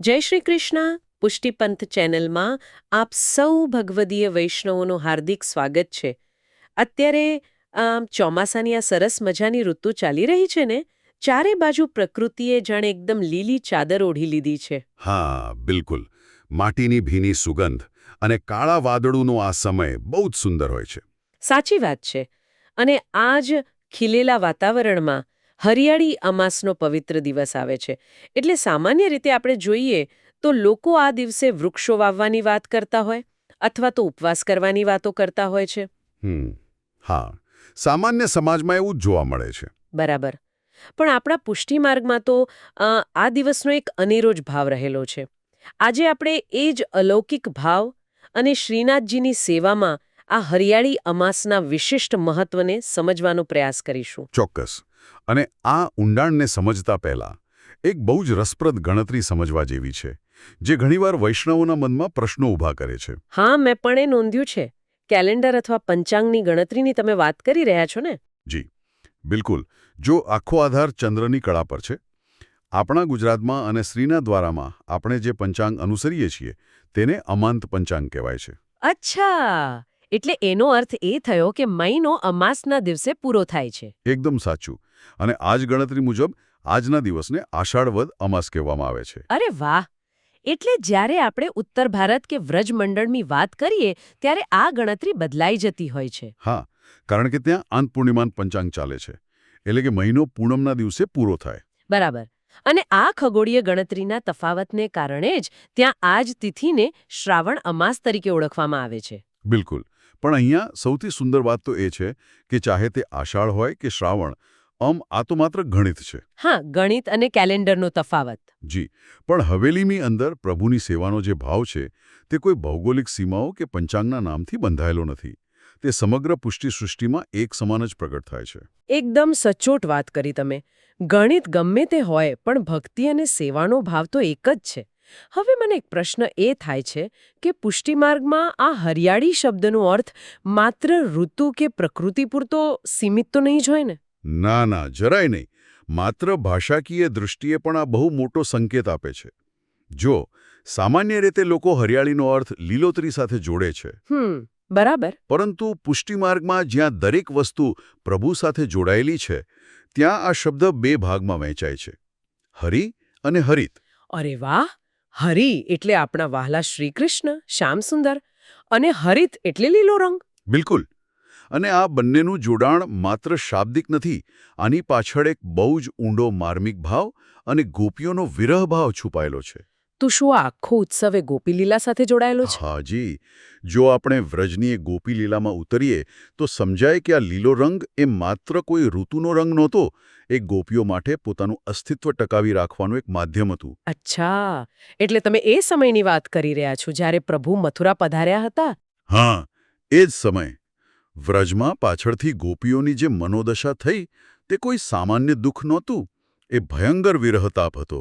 જય શ્રી કૃષ્ણ પુષ્ટિપંથ ચેનલમાં આપ સૌ ભગવદીય વૈષ્ણવોનું હાર્દિક સ્વાગત છે. અત્યારે ચોમાસાની આ સરસ મજાની ઋતુ ચાલી રહી છે ને, ચારે બાજુ પ્રકૃતિએ જાણે એકદમ લીલી ચાદર ઓઢી લીધી છે. હા, બિલકુલ. માટીની ભીની સુગંધ અને કાળા વાદળોનો આ સમય બહુ જ સુંદર હોય છે. સાચી વાત છે. અને આ જ ખીલેલા વાતાવરણમાં હરિયાળી અમાસનો પવિત્ર દિવસ આવે છે. એટલે સામાન્ય રીતે આપણે જોઈએ તો લોકો આ દિવસે વૃક્ષો વાવવાની વાત કરતા હોય અથવા તો ઉપવાસ કરવાની વાતો કરતા હોય છે. હા, સામાન્ય સમાજમાં એવું જ જોવા મળે છે. બરાબર. પણ આપણા પુષ્ટિ માર્ગમાં તો આ દિવસનો એક અનેરો જ ભાવ રહેલો છે. આજે આપણે એ જ અલૌકિક ભાવ અને શ્રીનાથજીની સેવામાં આ હરિયાળી અમાસના વિશિષ્ટ મહત્વને સમજવાનો પ્રયાસ કરીશું. ચોક્કસ. અને આ ઊંડાણને સમજતા પહેલા એક બહુ જ રસપ્રદ ગણતરી સમજવા જેવી છે, જે ઘણીવાર વૈષ્ણવોના મનમાં પ્રશ્નો ઊભા કરે છે. હા, મેં પણ એ નોંધ્યું છે. કેલેન્ડર અથવા પંચાંગની ગણતરીની તમે વાત કરી રહ્યા છો ને? જી, બિલકુલ. જો આખો આધાર ચંદ્રની કળા પર છે, આપણા ગુજરાતમાં અને શ્રીનાથ દ્વારામાં આપણે જે પંચાંગ અનુસરીએ છીએ તેને અમાંત પંચાંગ કહેવાય છે. અચ્છા, એટલે એનો અર્થ એ થયો કે મહિનો અમાસના દિવસે પૂરો થાય છે. એકદમ સાચું. અને આ જ ગણતરી મુજબ આજના દિવસને આષાઢ વદ અમાસ કહેવામાં આવે છે. અરે વાહ! એટલે જ્યારે આપણે ઉત્તર ભારત કે વ્રજમંડળની વાત કરીએ ત્યારે આ ગણતરી બદલાઈ જતી હોય છે. હા, કારણ કે ત્યાં આંત પૂર્ણિમાન પંચાંગ ચાલે છે, એટલે કે મહિનો પૂનમના દિવસે પૂરો થાય. બરાબર. અને આ ખગોળીય ગણતરીના તફાવતને કારણે જ ત્યાં આ જ તિથિને શ્રાવણ અમાસ તરીકે ઓળખવામાં આવે છે. બિલકુલ. પણ અહીંયા સૌથી સુંદર વાત તો એ છે કે ચાહે તે આષાઢ હોય કે શ્રાવણ, આ તો માત્ર ગણિત છે. હા, ગણિત અને કેલેન્ડરનો તફાવત. જી, પણ હવેલીની અંદર પ્રભુની સેવાનો જે ભાવ છે તે કોઈ ભૌગોલિક સીમાઓ કે પંચાંગના નામથી બંધાયેલો નથી. તે સમગ્ર પુષ્ટિ સૃષ્ટિમાં એક સમાન જ પ્રગટ થાય છે. એકદમ સચોટ વાત કરી તમે. ગણિત ગમે તે હોય પણ ભક્તિ અને સેવાનો ભાવ તો એક જ છે. હવે મને એક પ્રશ્ન એ થાય છે કે પુષ્ટિમાર્ગમાં આ હરિયાળી શબ્દનો અર્થ માત્ર ઋતુ કે પ્રકૃતિ પૂરતો સીમિત તો નહીં જ હોય ને? ના ના, જરાય નહીં. માત્ર ભાષાકીય દૃષ્ટિએ પણ આ બહુ મોટો સંકેત આપે છે. જો સામાન્ય રીતે લોકો હરિયાળીનો અર્થ લીલોતરી સાથે જોડે છે, બરાબર. પરંતુ પુષ્ટિમાર્ગમાં જ્યાં દરેક વસ્તુ પ્રભુ સાથે જોડાયેલી છે, ત્યાં આ શબ્દ બે ભાગમાં વહેંચાય છે: હરિ અને હરિત. અરે વાહ! હરિ એટલે આપણા વહાલા શ્રીકૃષ્ણ શ્યામસુંદર, અને હરિત એટલે લીલો રંગ. બિલકુલ. અને આ બંનેનું જોડાણ માત્ર શાબ્દિક નથી. આની પાછળ એક બહુ જ ઊંડો માર્મિક ભાવ અને ગોપીઓનો વિરહ ભાવ છુપાયેલો છે. તો શું આ આખો ઉત્સવ એ ગોપીલીલા સાથે જોડાયેલો છે? હાજી. જો આપણે વ્રજની એ ગોપી લીલામાં ઉતરીએ તો સમજાય કે આ લીલો રંગ એ માત્ર કોઈ ઋતુનો રંગ નહોતો. એ ગોપીઓ માટે પોતાનું અસ્તિત્વ ટકાવી રાખવાનું એક માધ્યમ હતું. અચ્છા, એટલે તમે એ સમયની વાત કરી રહ્યા છો જ્યારે પ્રભુ મથુરા પધાર્યા હતા? હા, એ જ સમય. વ્રજમાં પાછળથી ગોપીઓની જે મનોદશા થઈ તે કોઈ સામાન્ય દુઃખ નહોતું. એ ભયંકર વિરહતાપ હતો.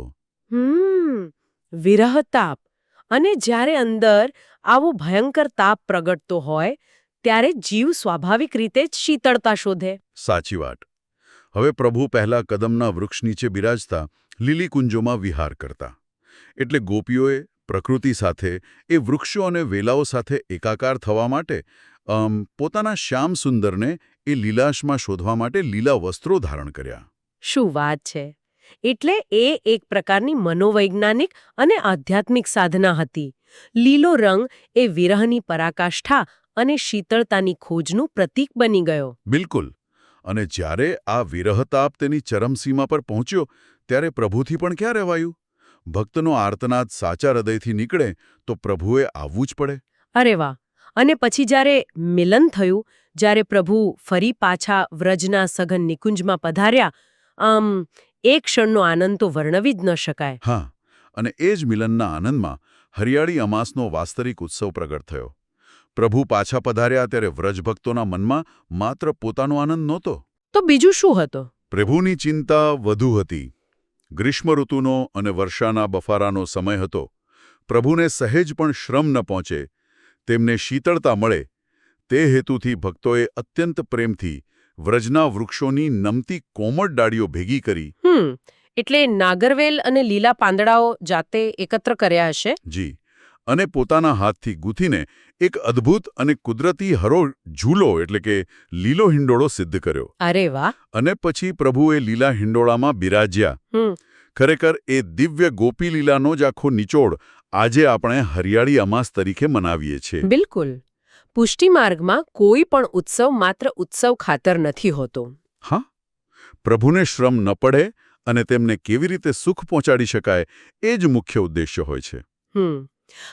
વિરહતાપ. અને જ્યારે અંદર આવો ભયંકર તાપ પ્રગટતો હોય ત્યારે જીવ સ્વાભાવિક રીતે જ શીતળતા શોધે. સાચી વાત. હવે પ્રભુ પહેલા કદમના વૃક્ષ નીચે બિરાજતા લીલી કુંજોમાં વિહાર કરતા. એટલે ગોપીઓએ પ્રકૃતિ સાથે, એ વૃક્ષો અને વેલાઓ સાથે એકાકાર થવા માટે પોતાના શ્યામ સુંદરને એ લીલાશમાં શોધવા માટે લીલા વસ્ત્રો ધારણ કર્યા. શું વાત છે! એટલે એ એક પ્રકારની મનોવૈજ્ઞાનિક અને આધ્યાત્મિક સાધના હતી. લીલો રંગ એ વિરહની પરાકાષ્ઠા અને શીતળતાની ખોજનું પ્રતીક બની ગયો. બિલકુલ. અને જ્યારે આ વિરહતાપ તેની ચરમસીમા પર પહોંચ્યો ત્યારે પ્રભુથી પણ ક્યાં રહેવાયું? ભક્તનો આર્તનાદ સાચા હૃદયથી નીકળે તો પ્રભુએ આવવું જ પડે. અરે વાહ! અને પછી જ્યારે મિલન થયું, જ્યારે પ્રભુ ફરી પાછા વ્રજના સઘન નિકુંજમાં પધાર્યા, એ ક્ષણનો આનંદ તો વર્ણવી જ ન શકાય. હા, અને એ જ મિલનના આનંદમાં હરિયાળી અમાસનો વાસ્તવિક ઉત્સવ પ્રગટ થયો. પ્રભુ પાછા પધાર્યા ત્યારે વ્રજભક્તોના મનમાં માત્ર પોતાનો આનંદ નહોતો. તો બીજું શું હતો? પ્રભુની ચિંતા વધુ હતી. ગ્રીષ્મ ઋતુનો અને વર્ષાના બફારાનો સમય હતો. પ્રભુને સહેજ પણ શ્રમ ન પહોંચે, તેમને શીતળતા મળે, તે હેતુથી ભક્તોએ અત્યંત પ્રેમથી વ્રજના વૃક્ષોની નમતી કોમળ ડાળીઓ ભેગી કરી એટલે નાગરવેલ અને લીલા પાંદડાઓ જાતે એકત્ર કર્યા હશે. જી, અને પોતાના હાથથી ગૂંથીને એક અદ્ભુત અને કુદરતી હરો ઝૂલો એટલે કે લીલો હિંડોળો સિદ્ધ કર્યો. અરે વાહ. અને પછી પ્રભુએ લીલા હિંડોળામાં બિરાજ્યા. ખરેખર એ દિવ્ય ગોપી લીલાનો જ આખો નિચોડ આજે આપણે હરિયાળી અમાસ તરીકે મનાવીએ છીએ. બિલકુલ. પુષ્ટિ માર્ગમાં કોઈ પણ ઉત્સવ માત્ર ઉત્સવ ખાતર નથી હોતો. હા, પ્રભુને શ્રમ ન પડે અને તેમને કેવી રીતે સુખ પહોંચાડી શકાય એ જ મુખ્ય ઉદ્દેશ્ય હોય છે.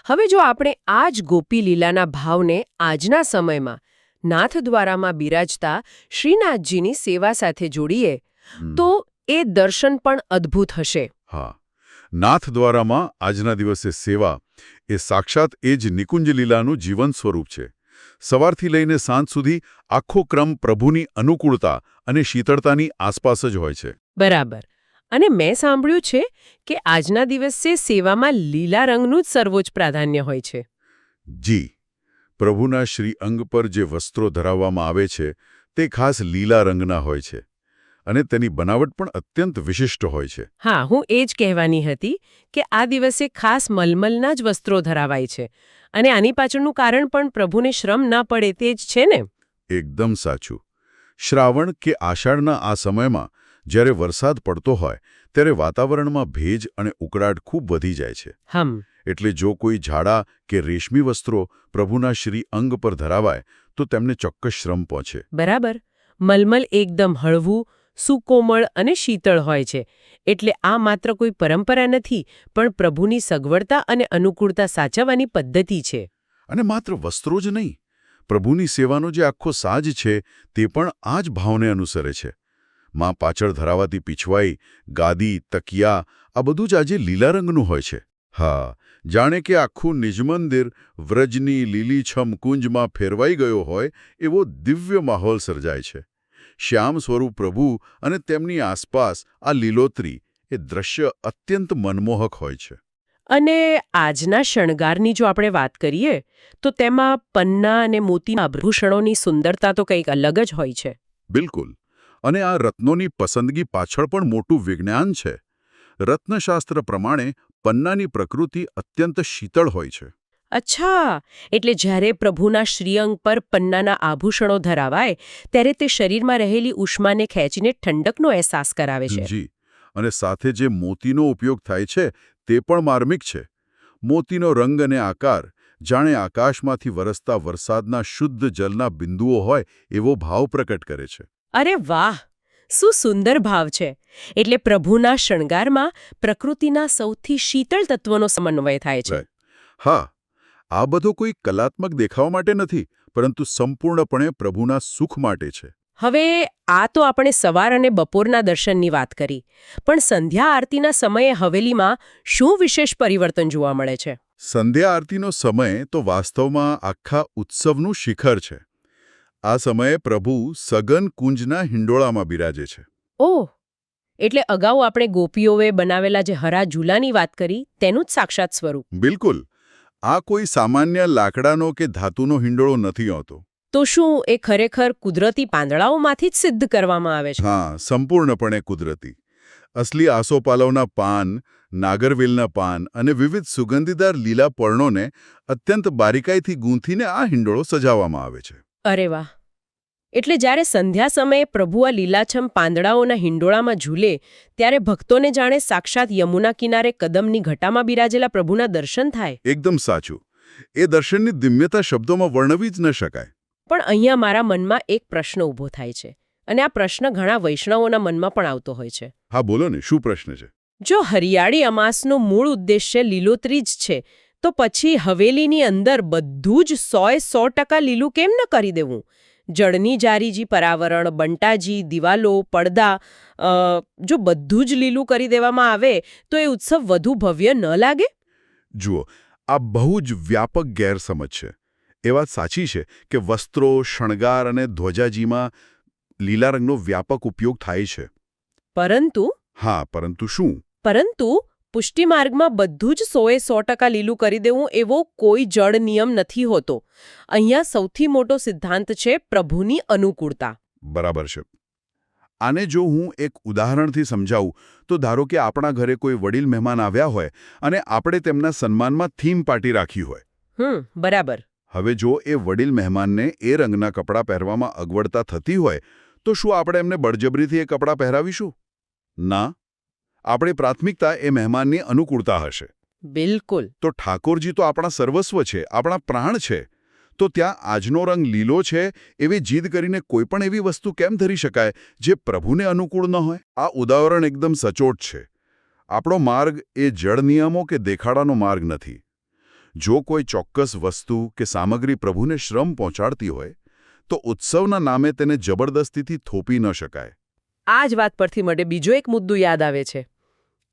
હવે જો આપણે આ જ ગોપી લીલાના ભાવને આજના સમયમાં નાથદ્વારામાં બિરાજતા શ્રીનાથજીની સેવા સાથે જોડીએ તો એ દર્શન પણ અદ્ભુત હશે. હા, નાથદ્વારામાં આજના દિવસે સેવા એ સાક્ષાત એ જ નિકુંજ લીલાનું જીવન સ્વરૂપ છે. સવારથી લઈને સાંજ સુધી આખો ક્રમ પ્રભુની અનુકૂળતા અને શીતળતાની આસપાસ જ હોય છે. બરાબર. અને મેં સાંભળ્યું છે કે આજના દિવસે સેવામાં લીલા રંગનું જ સર્વોચ્ચ પ્રાધાન્ય હોય છે. જી, પ્રભુના શ્રી અંગ પર જે વસ્ત્રો ધરાવવામાં આવે છે તે ખાસ લીલા રંગના હોય છે અને તેની બનાવટ પણ અત્યંત વિશિષ્ટ હોય છે. હા, હું એ જ કહેવાની હતી કે આ દિવસે ખાસ મલમલના જ વસ્ત્રો ધરાવાય છે અને આની પાછળનું કારણ પણ પ્રભુને શ્રમ ના પડે તે જ છે ને? એકદમ સાચું. શ્રાવણ કે આષાઢના આ સમયમાં જ્યારે વરસાદ પડતો હોય ત્યારે વાતાવરણમાં ભેજ અને ઉકળાટ ખૂબ વધી જાય છે. એટલે જો કોઈ જાડા કે રેશમી વસ્ત્રો પ્રભુના શ્રી અંગ પર ધરાવાય તો તેમને ચોક્કસ શ્રમ પહોંચે. બરાબર. મલમલ એકદમ હળવું, સુકોમળ અને શીતળ હોય છે. એટલે આ માત્ર કોઈ પરંપરા નથી, પણ પ્રભુની સગવડતા અને અનુકૂળતા સાચવવાની પદ્ધતિ છે. અને માત્ર વસ્ત્રો જ નહીં, પ્રભુની સેવાનો જે આખો સાજ છે તે પણ આ જ ભાવને અનુસરે છે. માં પાછળ ધરાવાતી પીછવાઈ, ગાદી, તકિયા આ બધું જ આજે લીલા રંગનું હોય છે. હા, જાણે કે આખું નિજ મંદિર વ્રજની લીલીછમ કુંજમાં ફેરવાઈ ગયો હોય એવો દિવ્ય માહોલ સર્જાય છે. શ્યામ સ્વરૂપ પ્રભુ અને તેમની આસપાસ આ લીલોતરી એ દ્રશ્ય અત્યંત મનમોહક હોય છે. અને આજના શણગારની જો આપણે વાત કરીએ તો તેમાં પન્ના અને મોતીના આભૂષણોની સુંદરતા તો કંઈક અલગ જ હોય છે. બિલકુલ. અને આ રત્નોની પસંદગી પાછળ પણ મોટું વિજ્ઞાન છે. રત્નશાસ્ત્ર પ્રમાણે પન્નાની પ્રકૃતિ અત્યંત શીતળ હોય છે. અચ્છા, એટલે જ્યારે પ્રભુના શ્રીઅંગ પર પન્નાના આભૂષણો ધરાવાય ત્યારે તે શરીરમાં રહેલી ઉષ્માને ખેંચીને ઠંડકનો અહેસાસ કરાવે છે. જી, અને સાથે જે મોતીનો ઉપયોગ થાય છે તે પણ માર્મિક છે. મોતીનો રંગ અને આકાર જાણે આકાશમાંથી વરસતા વરસાદના શુદ્ધ જલના બિંદુઓ હોય એવો ભાવ પ્રકટ કરે છે. અરે વાહ, શું સુંદર ભાવ છે. એટલે પ્રભુના શણગારમાં પ્રકૃતિના સૌથી શીતળ તત્વોનો સમન્વય થાય છે. હા, આ બધો કોઈ કલાત્મક દેખાવા માટે નથી, પરંતુ સંપૂર્ણપણે પ્રભુના સુખ માટે છે. હવે આ તો આપણે સવાર અને બપોરના દર્શનની વાત કરી, પણ સંધ્યા આરતીના સમયે હવેલીમાં શું વિશેષ પરિવર્તન જોવા મળે છે? સંધ્યા આરતીનો સમય તો વાસ્તવમાં આખા ઉત્સવનું શિખર છે. આ સમયે પ્રભુ સઘન કુંજના હિંડોળામાં બિરાજે છે. ઓહ, એટલે અગાઉ આપણે ગોપીઓએ બનાવેલા જે હરા ઝૂલાની વાત કરી તેનું જ સાક્ષાત સ્વરૂપ. બિલકુલ. આ કોઈ સામાન્ય લાકડાનો કે ધાતુનો હિંડોળો નથી હોતો. તો શું એ ખરેખર કુદરતી પાંદડાઓમાંથી જ સિદ્ધ કરવામાં આવે છે? હા, સંપૂર્ણપણે કુદરતી. અસલી આસોપાલવના પાન, નાગરવેલના પાન અને વિવિધ સુગંધીદાર લીલા પર્ણોને અત્યંત બારીકાઈથી ગૂંથીને આ હિંડોળો સજાવવામાં આવે છે. અરે વાહ. એટલે જ્યારે સંધ્યા સમયે પ્રભુ આ લીલાછમ પાંદડાઓના હિંડોળામાં ઝૂલે ત્યારે ભક્તોને જાણે સાક્ષાત યમુના કિનારે કદમની ઘટામાં બિરાજેલા પ્રભુના દર્શન થાય. એકદમ સાચું. એ દર્શનની દિવ્યતા શબ્દોમાં વર્ણવી જ ન શકાય. પણ અહીંયા મારા મનમાં એક પ્રશ્ન ઊભો થાય છે અને આ પ્રશ્ન ઘણા વૈષ્ણવોના મનમાં પણ આવતો હોય છે. હા, બોલો ને, શું પ્રશ્ન છે? જો હરિયાળી અમાસનો મૂળ ઉદ્દેશ્ય લીલોતરી જ છે તો પછી હવેલીની અંદર બધું જ 100% લીલું કેમ ન કરી દેવું? જળની જારીજી પરાવરણ, બંટાજી, દિવાલો, પડદા, જો બધું જ લીલું કરી દેવામાં આવે તો એ ઉત્સવ વધુ ભવ્ય ન લાગે? જુઓ, આ બહુ જ વ્યાપક ગેરસમજ છે. એ વાત સાચી છે કે વસ્ત્રો, શણગાર અને ધ્વજાજીમાં લીલા રંગનો વ્યાપક ઉપયોગ થાય છે. પરંતુ શું? પરંતુ પુષ્ટિ માર્ગમાં બધું જ 100% લીલું કરી દેવું એવો કોઈ જડ નિયમ નથી હોતો. અહીંયા સૌથી મોટો સિદ્ધાંત છે પ્રભુની અનુકૂળતા. બરાબર છે. આને જો હું એક ઉદાહરણથી સમજાવું તો ધારો કે આપણા ઘરે કોઈ વડીલ મહેમાન આવ્યા હોય અને આપણે તેમના સન્માનમાં થીમ પાર્ટી રાખી હોય. બરાબર. હવે જો એ વડીલ મહેમાનને એ રંગના કપડાં પહેરવામાં અગવડતા થતી હોય તો શું આપણે એમને બળજબરીથી એ કપડાં પહેરાવીશું? ના. આપણી પ્રાથમિકતા એ મહેમાનની અનુકૂળતા હશે. બિલકુલ. તો ઠાકોરજી તો આપણા સર્વસ્વ છે, આપણા પ્રાણ છે. તો ત્યાં આજનો રંગ લીલો છે એવી જીદ કરીને કોઈ પણ એવી વસ્તુ કેમ ધરી શકાય જે પ્રભુને અનુકૂળ ન હોય? આ ઉદાહરણ એકદમ સચોટ છે. આપણો માર્ગ એ જળ નિયમો કે દેખાડાનો માર્ગ નથી. જો કોઈ ચોક્કસ વસ્તુ કે સામગ્રી પ્રભુને શ્રમ પહોંચાડતી હોય તો ઉત્સવના નામે તેને જબરદસ્તીથી થોપી ન શકાય. આ જ વાત પરથી મને બીજો એક મુદ્દો યાદ આવે છે.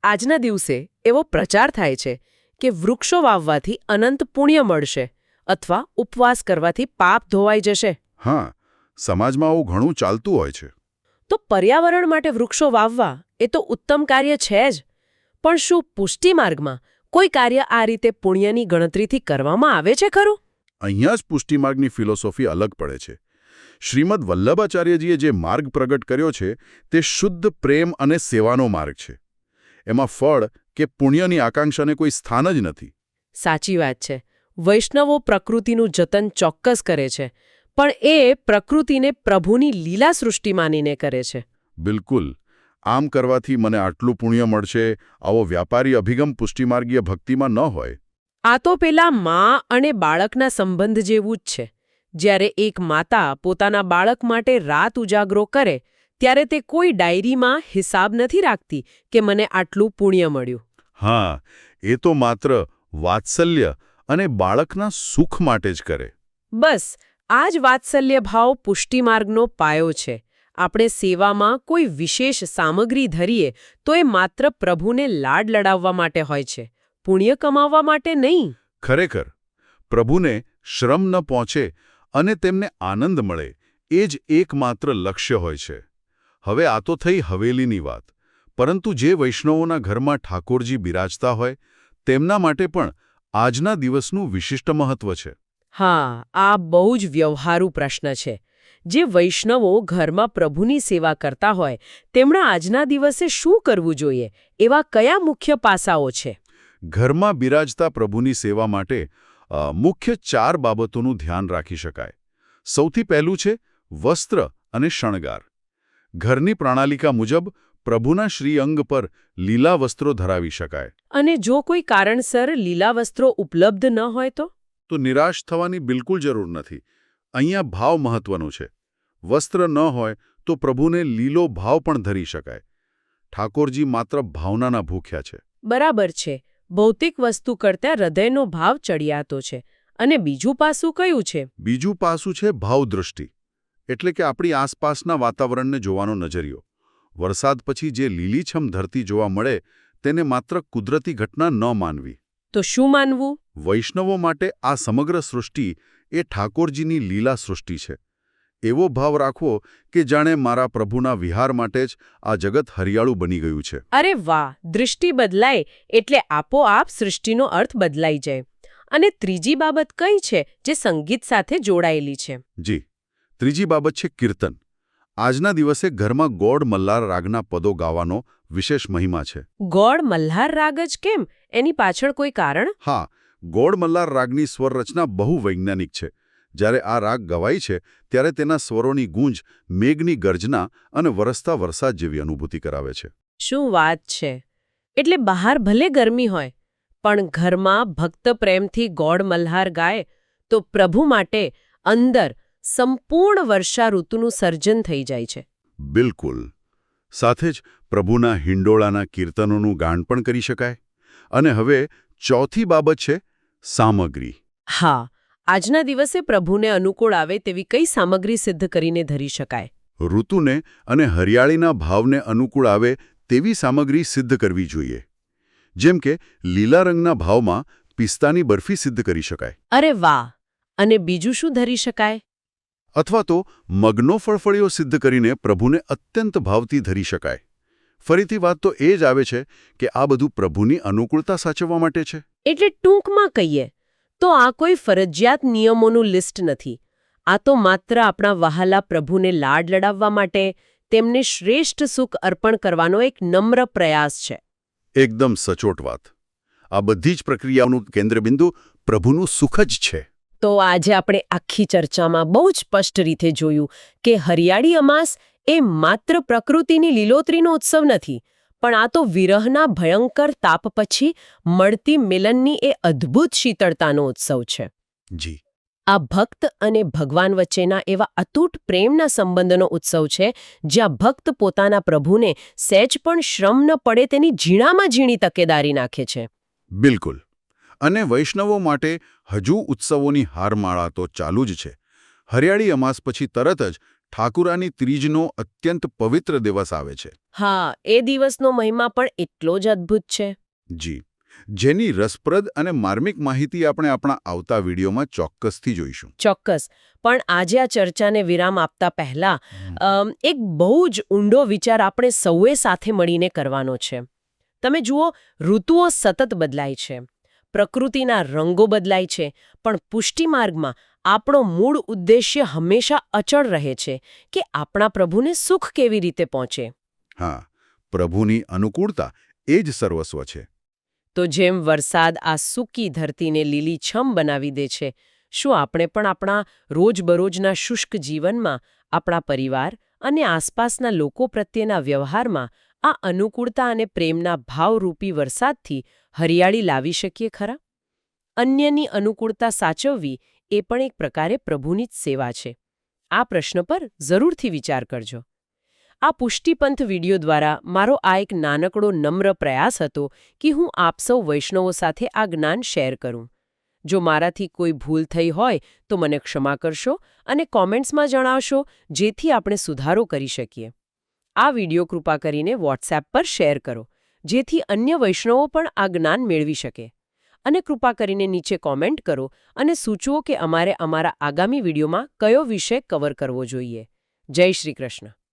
આજના દિવસે એવો પ્રચાર થાય છે કે વૃક્ષો વાવવાથી અનંત પુણ્ય મળશે અથવા ઉપવાસ કરવાથી પાપ ધોવાઈ જશે. હા, સમાજમાં આવું ઘણું ચાલતું હોય છે. તો પર્યાવરણ માટે વૃક્ષો વાવવા એ તો ઉત્તમ કાર્ય છે જ, પણ શું પુષ્ટિ માર્ગમાં કોઈ કાર્ય આ રીતે પુણ્યની ગણતરીથી કરવામાં આવે છે ખરું? અહીંયા જ પુષ્ટિ માર્ગની ફિલોસોફી અલગ પડે છે. શ્રીમદ વલ્લભાચાર્યજીએ જે માર્ગ પ્રગટ કર્યો છે તે શુદ્ધ પ્રેમ અને સેવાનો માર્ગ છે. એમાં ફળ કે પુણ્યની આકાંક્ષાને કોઈ સ્થાન જ નથી. સાચી વાત છે. વૈષ્ણવો પ્રકૃતિનું જતન ચોક્કસ કરે છે, પણ એ પ્રકૃતિને પ્રભુની લીલા સૃષ્ટિ માનીને કરે છે. બિલકુલ. આમ કરવાથી મને આટલું પુણ્ય મળશે આવો વ્યાપારી અભિગમ પુષ્ટિમાર્ગીય ભક્તિમાં ન હોય. આ તો પેલા મા અને બાળકના સંબંધ જેવું જ છે. જ્યારે એક માતા પોતાના બાળક માટે રાત ઉજાગરો કરે ત્યારે તે કોઈ ડાયરીમાં હિસાબ નથી રાખતી કે મને આટલું પુણ્ય મળ્યું. હા, એ તો માત્ર વાત્સલ્ય અને બાળકના સુખ માટે જ કરે. બસ આ જ વાત્સલ્ય ભાવ પુષ્ટિમાર્ગનો પાયો છે. આપણે સેવામાં કોઈ વિશેષ સામગ્રી ધરીએ તો એ માત્ર પ્રભુને લાડ લડાવવા માટે હોય છે, પુણ્ય કમાવવા માટે નહીં. ખરેખર પ્રભુને શ્રમ ન પહોંચે અને તેમને આનંદ મળે એ જ એકમાત્ર લક્ષ્ય હોય છે. હવે આ તો થઈ હવેલીની વાત, પરંતુ જે વૈષ્ણવોના ઘરમાં ઠાકોરજી બિરાજતા હોય તેમના માટે પણ આજના દિવસનું વિશિષ્ટ મહત્વ છે. હા, આ બહુ જ વ્યવહારુ પ્રશ્ન છે. જે વૈષ્ણવો ઘરમાં પ્રભુની સેવા કરતા હોય તેમણે આજના દિવસે શું કરવું જોઈએ? એવા કયા મુખ્ય પાસાઓ છે? ઘરમાં બિરાજતા પ્રભુની સેવા માટે મુખ્ય 4 બાબતોનું ધ્યાન રાખી શકાય. સૌથી પહેલું છે વસ્ત્ર અને શણગાર. ઘરની પ્રણાલિકા મુજબ પ્રભુના શ્રીઅંગ પર લીલા વસ્ત્રો ધરાવી શકાય. અને જો કોઈ કારણસર લીલા વસ્ત્રો ઉપલબ્ધ ન હોય તો નિરાશ થવાની બિલકુલ જરૂર નથી. અહીંયા ભાવ મહત્વનું છે. વસ્ત્ર ન હોય તો પ્રભુને લીલો ભાવ પણ ધરી શકાય. ઠાકોરજી માત્ર ભાવનાના ભૂખ્યા છે. બરાબર છે. ભૌતિક વસ્તુ કરતાં હૃદયનો ભાવ ચડિયાતો છે. અને બીજું પાસું કયું છે? બીજું પાસું છે ભાવદૃષ્ટિ. એટલે કે આપણી આસપાસના વાતાવરણને જોવાનો નજરિયો. વરસાદ પછી જે લીલીછમ ધરતી જોવા મળે તેને માત્ર કુદરતી ઘટના ન માનવી. તો શું માનવું? વૈષ્ણવો માટે આ સમગ્ર સૃષ્ટિ એ ઠાકોરજીની લીલા સૃષ્ટિ છે. એવો ભાવ રાખવો કે જાણે મારા પ્રભુના વિહાર માટે જ આ જગત હરિયાળું બની ગયું છે. અરે વાહ! દૃષ્ટિ બદલાય એટલે આપોઆપ સૃષ્ટિનો અર્થ બદલાઈ જાય. અને ત્રીજી બાબત કઈ છે જે સંગીત સાથે જોડાયેલી છે? જી, ત્રીજી બાબત છે કીર્તન. આજના દિવસે ઘરમાં ગોળ મલ્હાર રાગના પદો ગાવાનો વિશેષ મહિમા છે. ગોળ મલ્હાર રાગ જ કેમ? એની પાછળ કોઈ કારણ? હા, ગોળ મલ્હાર રાગની સ્વર રચના બહુ વૈજ્ઞાનિક છે. જ્યારે આ રાગ ગવાય છે ત્યારે તેના સ્વરોની ગૂંજ મેઘની ગર્જના અને વરસતા વરસાદ જેવી અનુભૂતિ કરાવે છે. શું વાત છે! એટલે બહાર ભલે ગરમી હોય પણ ઘરમાં ભક્ત પ્રેમથી ગોળ મલ્હાર ગાય તો પ્રભુ માટે અંદર સંપૂર્ણ વર્ષા ઋતુનું સર્જન થઈ જાય છે. બિલકુલ. સાથે જ પ્રભુના હિંડોળાના કીર્તનોનું ગાન પણ કરી શકાય. અને હવે ચોથી બાબત છે સામગ્રી. હા, આજના દિવસે પ્રભુને અનુકૂળ આવે તેવી કઈ સામગ્રી સિદ્ધ કરીને ધરી શકાય? ઋતુને અને હરિયાળીના ભાવને અનુકૂળ આવે તેવી સામગ્રી સિદ્ધ કરવી જોઈએ. જેમ કે લીલા રંગના ભાવમાં પિસ્તાની બરફી સિદ્ધ કરી શકાય. અરે વાહ! અને બીજું શું ધરી શકાય? અથવા તો મગનો ફળફળીઓ સિદ્ધ કરીને પ્રભુને અત્યંત ભાવથી ધરી શકાય. ફરીથી વાત તો એ જ આવે છે કે આ બધું પ્રભુની અનુકૂળતા સાચવવા માટે છે. એટલે ટૂંકમાં કહીએ તો આ કોઈ ફરજિયાત નિયમોનું લિસ્ટ નથી. આ તો માત્ર આપણા વહાલા પ્રભુને લાડ લડાવવા માટે, તેમને શ્રેષ્ઠ સુખ અર્પણ કરવાનો એક નમ્ર પ્રયાસ છે. એકદમ સચોટ વાત. આ બધી જ પ્રક્રિયાઓનું કેન્દ્રબિંદુ પ્રભુનું સુખ જ છે. તો આજે આપણે આખી ચર્ચામાં બહુ જ સ્પષ્ટ રીતે જોયું કે હરિયાળી અમાસ એ માત્ર પ્રકૃતિની લીલોતરીનો ઉત્સવ નથી, પણ આ તો વિરહના ભયંકર તાપ પછી મળતી મિલનની એ અદ્ભુત શીતળતાનો ઉત્સવ છે. જી. આ ભક્ત અને ભગવાન વચ્ચેના એવા અતૂટ પ્રેમના સંબંધનો ઉત્સવ છે, જ્યાં ભક્ત પોતાના પ્રભુને સહેજ પણ શ્રમ ન પડે તેની ઝીણામાં ઝીણી તકેદારી નાખે છે. બિલકુલ. અને વૈષ્ણવો માટે હજુ ઉત્સવોની હારમાળા તો ચાલુ જ છે. હરિયાળી અમાસ પછી તરત જ ઠાકુરાની ત્રીજનો અત્યંત પવિત્ર દિવસ આવે છે. હા, એ દિવસનો મહિમા પણ એટલો જ અદ્ભુત છે. જી. જેની રસપ્રદ અને માર્મિક માહિતી આપણે આપણા આવતા વિડીયોમાં ચોક્કસથી જોઈશું. ચોક્કસ. પણ આજે આ ચર્ચાને વિરામ આપતા પહેલા એક બહુ જ ઊંડો વિચાર આપણે સૌએ સાથે મળીને કરવાનો છે. તમે જુઓ, ઋતુઓ સતત બદલાય છે, પ્રકૃતિના રંગો બદલાય છે, પણ પુષ્ટિમાર્ગમાં આપણો મૂળ ઉદ્દેશ્ય હંમેશા અચળ રહે છે કે આપણા પ્રભુને સુખ કેવી રીતે પહોંચે. હા, પ્રભુની અનુકૂળતા એ જ સર્વસ્વ છે. તો જેમ વરસાદ આ સૂકી ધરતીને લીલીછમ બનાવી દે છે, શું આપણે પણ આપણા રોજબરોજના શુષ્ક જીવનમાં, આપણા પરિવાર અને આસપાસના લોકો પ્રત્યેના વ્યવહારમાં આ અનુકૂળતા અને પ્રેમના ભાવરૂપી વરસાદથી હરિયાળી લાવી શકીએ ખરા? અન્યની અનુકૂળતા સાચવવી એ પણ એક પ્રકારે પ્રભુની જ સેવા છે. આ પ્રશ્ન પર જરૂરથી વિચાર કરજો. આ પુષ્ટિપંથ વિડીયો દ્વારા મારો આ એક નાનકડો નમ્ર પ્રયાસ હતો કે હું આપ સૌ વૈષ્ણવો સાથે આ જ્ઞાન શેર કરું. જો મારાથી કોઈ ભૂલ થઈ હોય તો મને ક્ષમા કરશો અને કોમેન્ટ્સમાં જણાવશો, જેથી આપણે સુધારો કરી શકીએ. આ વિડીયો કૃપા કરીને વોટ્સએપ પર શેર કરો, જેથી અન્ય વૈષ્ણવો પણ આ જ્ઞાન મેળવી શકે. અને કૃપા કરીને નીચે કોમેન્ટ કરો અને સૂચવો કે અમારે અમારા આગામી વિડીયોમાં કયો વિષય કવર કરવો જોઈએ. જય શ્રી કૃષ્ણ.